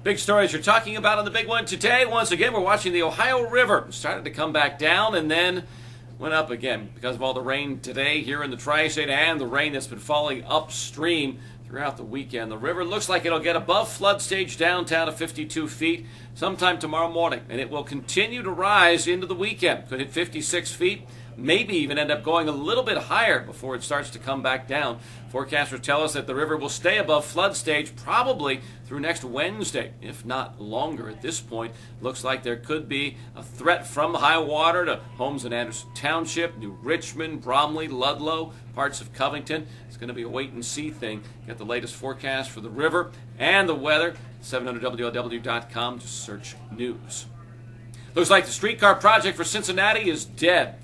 Big stories you're talking about on the big one today. Once again, we're watching the Ohio River. It started to come back down and then went up again because of all the rain today here in the Tri-State and the rain that's been falling upstream throughout the weekend. The river looks like it'll get above flood stage downtown to 52 feet sometime tomorrow morning, and it will continue to rise into the weekend. Could hit 56 feet, maybe even end up going a little bit higher before it starts to come back down. Forecasters tell us that the river will stay above flood stage probably through next Wednesday, if not longer at this point. Looks like there could be a threat from high water to homes in Anderson Township, New Richmond, Bromley, Ludlow, parts of Covington. It's going to be a wait-and-see thing. Get the latest forecast for the river and the weather, 700WLW.com. Just search news. Looks like the streetcar project for Cincinnati is dead.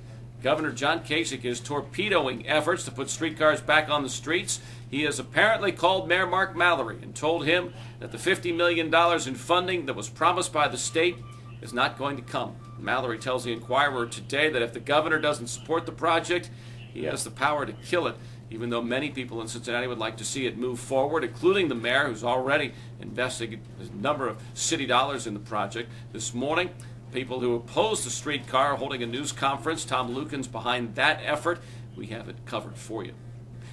Governor John Kasich is torpedoing efforts to put streetcars back on the streets. He has apparently called Mayor Mark Mallory and told him that the $50 million in funding that was promised by the state is not going to come. Mallory tells the Inquirer today that if the governor doesn't support the project, he has the power to kill it, even though many people in Cincinnati would like to see it move forward, including the mayor, who's already invested a number of city dollars in the project. This morning, people who oppose the streetcar are holding a news conference. Tom Lucan's behind that effort. We have it covered for you.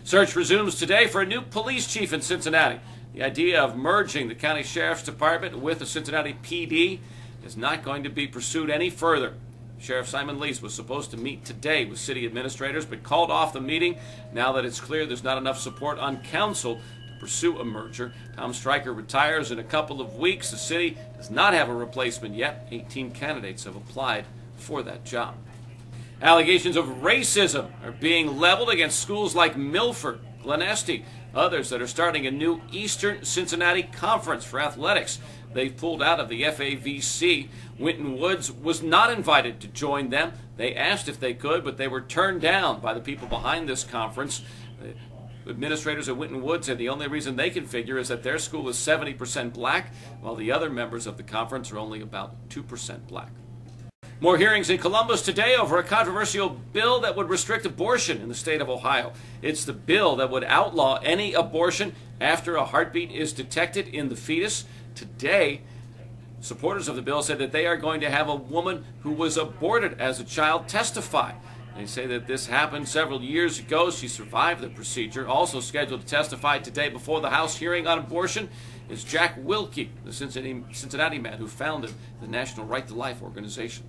Search resumes today for a new police chief in Cincinnati. The idea of merging the county sheriff's department with the Cincinnati PD is not going to be pursued any further. Sheriff Simon Lease was supposed to meet today with city administrators, but called off the meeting now that it's clear there's not enough support on council to pursue a merger. Tom Stryker retires in a couple of weeks. The city does not have a replacement yet. 18 candidates have applied for that job. Allegations of racism are being leveled against schools like Milford, Glen Estee, others that are starting a new Eastern Cincinnati Conference for athletics. They've pulled out of the FAVC. Winton Woods was not invited to join them. They asked if they could, but they were turned down by the people behind this conference. The administrators at Winton Woods said the only reason they can figure is that their school is 70% black, while the other members of the conference are only about 2% black. More hearings in Columbus today over a controversial bill that would restrict abortion in the state of Ohio. It's the bill that would outlaw any abortion after a heartbeat is detected in the fetus. Today, supporters of the bill said that they are going to have a woman who was aborted as a child testify. They say that this happened several years ago. She survived the procedure. Also scheduled to testify today before the House hearing on abortion is Jack Wilkie, the Cincinnati man who founded the National Right to Life organization.